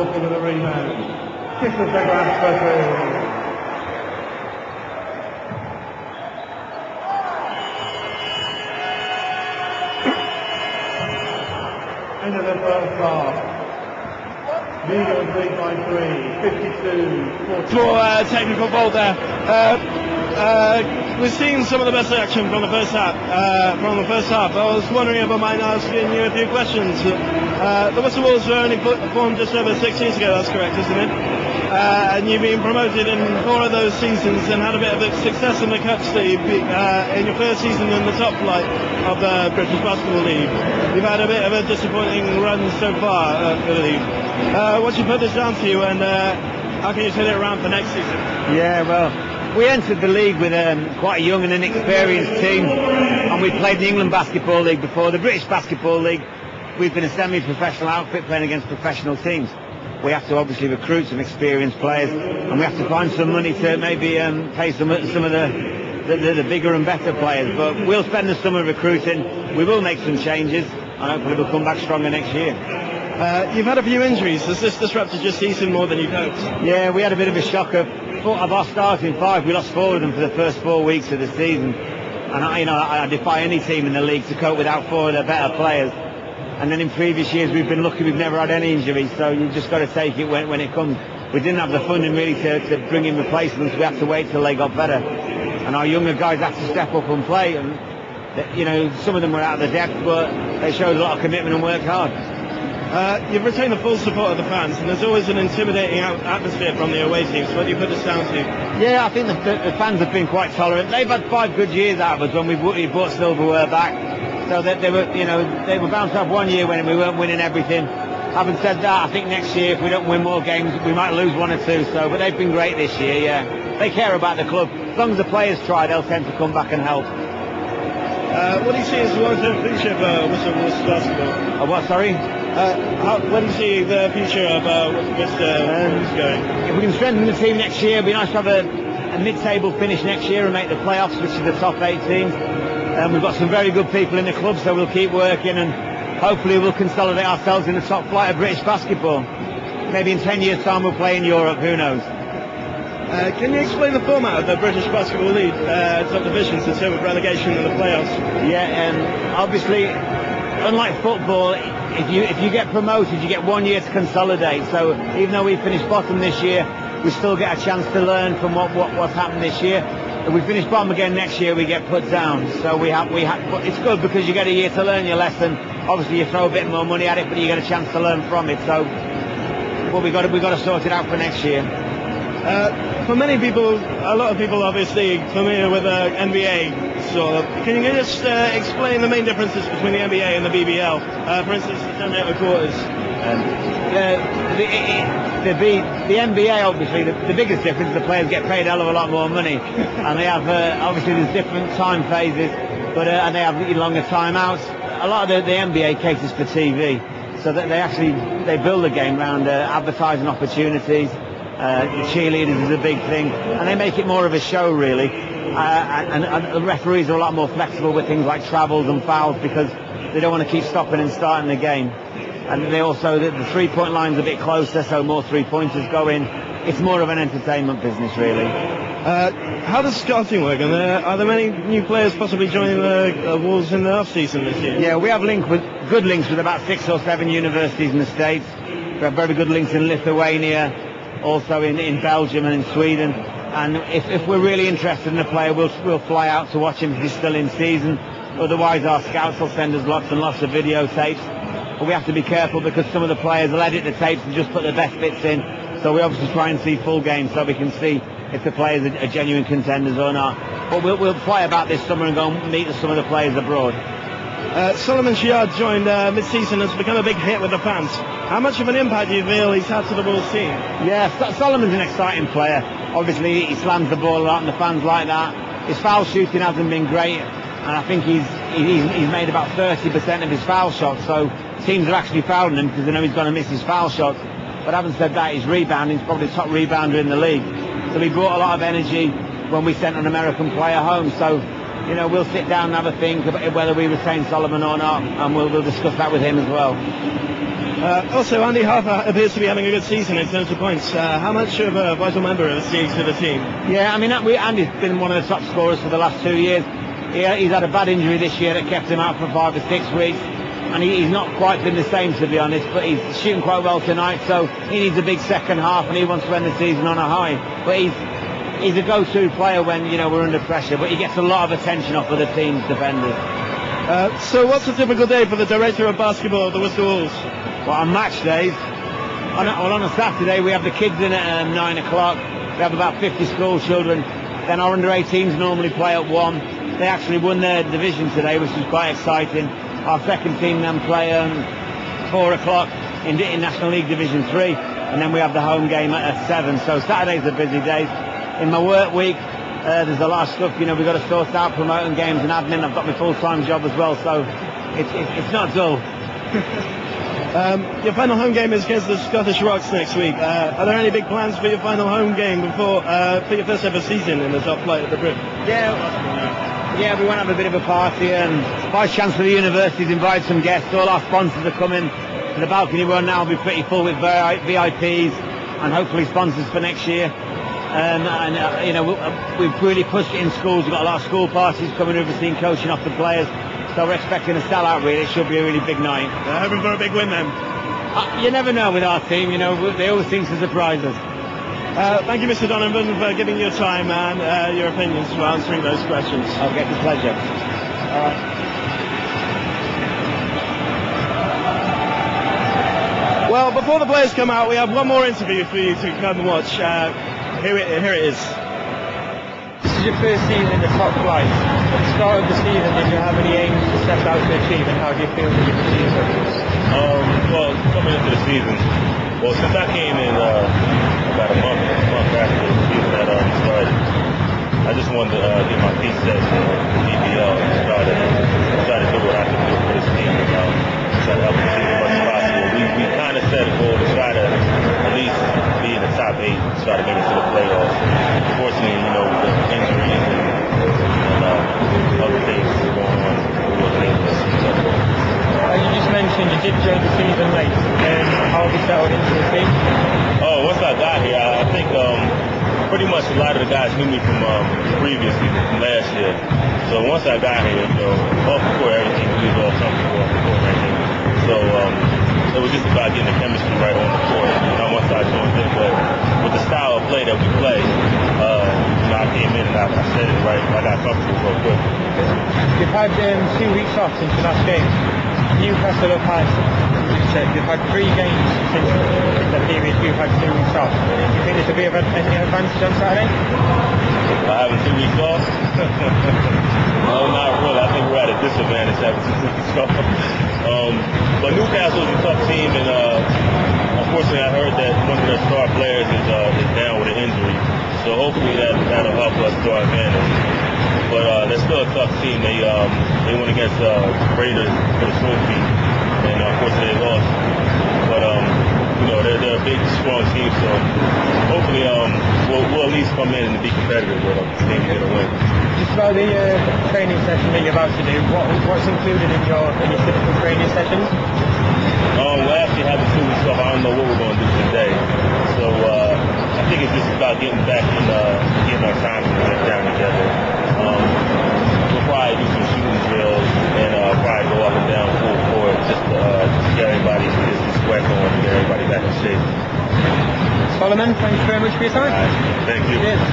Walker with a rebound. Kiss the grass for three. End of the first half. Legal lead by 3, 52-40. For technical fault there. We've seen some of the best action from the first half. I was wondering if I might ask you a few questions. The Worcester Wolves were only formed just over 6 years ago. That's correct, isn't it? And you've been promoted in 4 of those seasons and had a bit of success in the Cup, Steve. In your first season in the top flight of the British Basketball League, you've had a bit of a disappointing run so far, I believe. What do you put this down to, and how can you turn it around for next season? Yeah, well, we entered the league with quite a young and inexperienced team, and we played the England Basketball League before. The British Basketball League, we've been a semi-professional outfit playing against professional teams. We have to obviously recruit some experienced players, and we have to find some money to maybe pay some of the bigger and better players. But we'll spend the summer recruiting. We will make some changes, and hopefully we'll come back stronger next year. You've had a few injuries. Has this disrupted your season more than you'd hoped? Yeah, we had a bit of a shocker. Of our starting 5, we lost 4 of them for the first 4 weeks of the season. And I defy any team in the league to cope without 4 of their better players. And then in previous years we've been lucky, we've never had any injuries, so you've just got to take it when it comes. We didn't have the funding really to bring in replacements. We had to wait till they got better. And our younger guys had to step up and play. And some of them were out of the depth, but they showed a lot of commitment and worked hard. You've retained the full support of the fans, and there's always an intimidating atmosphere from the away teams. What do you put this down to? Yeah, I think the fans have been quite tolerant. They've had 5 good years out of us when we brought silverware back. So that they were bound to have 1 year when we weren't winning everything. Having said that, I think next year if we don't win more games, we might lose 1 or 2. So, but they've been great this year. Yeah, they care about the club. As long as the players try, they'll tend to come back and help. What do you see as the long-term future of Worcester basketball? What? Sorry. Where do you see the future of Worcester going? If we can strengthen the team next year, it'd be nice to have a mid-table finish next year and make the playoffs, which is the top 8 teams. We've got some very good people in the club, so we'll keep working and hopefully we'll consolidate ourselves in the top flight of British basketball. Maybe in 10 years' time we'll play in Europe, who knows? Can you explain the format of the British Basketball League top divisions in terms of relegation and the playoffs? Yeah, obviously, unlike football, if you get promoted, you get 1 year to consolidate. So even though we finished bottom this year, we still get a chance to learn from what's happened this year. If we finish bottom again next year, we get put down. So it's good because you get a year to learn your lesson. Obviously, you throw a bit more money at it, but you get a chance to learn from it. So, we've got to sort it out for next year. For many people, a lot of people obviously familiar with the NBA. So, can you just explain the main differences between the NBA and the BBL? For instance, the 10 quarters. The NBA, obviously, the biggest difference is the players get paid a hell of a lot more money, and they have obviously there's different time phases, but and they have longer timeouts. A lot of the NBA caters for TV, so that they build the game around advertising opportunities. The cheerleaders is a big thing, and they make it more of a show really. And the referees are a lot more flexible with things like travels and fouls because they don't want to keep stopping and starting the game. And they also, the 3-point line's a bit closer, so more 3-pointers go in. It's more of an entertainment business, really. How does scouting work? And are there many new players possibly joining the Wolves in the off-season this year? Yeah, we have good links with about 6 or 7 universities in the States. We have very good links in Lithuania, also in Belgium and in Sweden. And if we're really interested in a player, we'll fly out to watch him if he's still in season. Otherwise, our scouts will send us lots and lots of videotapes. But we have to be careful because some of the players will edit the tapes and just put the best bits in. So we obviously try and see full games so we can see if the players are genuine contenders or not. But we'll fly about this summer and go and meet some of the players abroad. Sheard joined mid-season and has become a big hit with the fans. How much of an impact do you feel he's had to the Wolves team? Yeah, Solomon's an exciting player. Obviously he slams the ball a lot and the fans like that. His foul shooting hasn't been great, and I think he's made about 30% of his foul shots, so teams are actually fouling him because they know he's going to miss his foul shots. But having said that, his rebounding is probably the top rebounder in the league. So he brought a lot of energy when we sent an American player home. So we'll sit down and have a think about whether we retain Solomon or not, and we'll discuss that with him as well. Also, Andy Harper appears to be having a good season in terms of points. How much of a vital member is he to the team? Yeah, I mean, Andy's been one of the top scorers for the last 2 years. He's had a bad injury this year that kept him out for 5 or 6 weeks, and he's not quite been the same, to be honest, but he's shooting quite well tonight, so he needs a big second half, and he wants to end the season on a high. But he's a go-to player when, we're under pressure, but he gets a lot of attention off of the team's defenders. So what's a typical day for the director of basketball of the Worcester Wolves? Well, on match days, on a Saturday we have the kids in at 9 o'clock. We have about 50 school children. Then our under-18s normally play at 1. They actually won their division today, which is quite exciting. Our second team then play 4 o'clock in National League Division 3, and then we have the home game at 7. So Saturdays are busy days. In my work week, there's a lot of stuff, we've got to sort out, promoting games and admin. I've got my full-time job as well, so it's not dull. Your final home game is against the Scottish Rocks next week. Are there any big plans for your final home game before for your first ever season in the top flight of the Brit? Yeah, we want to have a bit of a party, and Vice Chancellor of the University's invited some guests. All our sponsors are coming. The balcony run now will be pretty full with VIPs and hopefully sponsors for next year. We've really pushed it in schools. We've got a lot of school parties coming over, seeing coaching off the players. So we're expecting a sellout, really. It should be a really big night. Hoping for a big win then. You never know with our team, they always seem to surprise us. Thank you, Mr. Donovan, for giving your time and your opinions for answering those questions. Okay, it's a pleasure. Well, before the players come out, we have one more interview for you to come and watch. Here it is. This is your first season in the top flight. At the start of the season, did you have any aims to set out to achieve, and how do you feel that you've achieved them? Well, coming into the season, since I came in about a month after the season had already started, I just wanted to get my feet set in the BBL and try to do what I can do for this team and try to help the team as much as possible. We kind of set a goal to try to at least be in the top 8, try to make it to the playoffs. Unfortunately, with the injuries and other things going on, we wasn't able to see that goal. You just mentioned you did join the season late. How have you settled into the team? Once I got here, I think pretty much a lot of the guys knew me from previous season, from last year. So once I got here, off the court, everything we was all comfortable off the court and everything. So it was just about getting the chemistry right on the court. Once I joined in, but with the style of play that we play, I came in and I said it right. I got comfortable real quick. You've had 2 weeks off since your last game. Newcastle have had, you've had 3 games since the period you've had 2 weeks off. Do you think this will be any advantage on Saturday? Having 2 weeks off? No, not really. I think we're at a disadvantage having 2 weeks off. But Newcastle is a tough team, and unfortunately I heard that one of their star players is down with an injury. So hopefully that'll help us to our advantage. But they're still a tough team. They went against Raiders for the trophy, and unfortunately they lost. But they're a big, strong team. So hopefully we'll at least come in and be competitive with them. Maybe get a win. Just about the training session that you're about to do. What's included in your typical training sessions? We actually have the 2 weeks off. I don't know what we're going to do today. So I think it's just about getting back and getting our time and get down together. We'll probably do some shooting drills and probably go up and down full court just to get everybody just sweat going and get everybody back in shape. Solomon, thanks very much for your time. All right. Thank you. Cheers.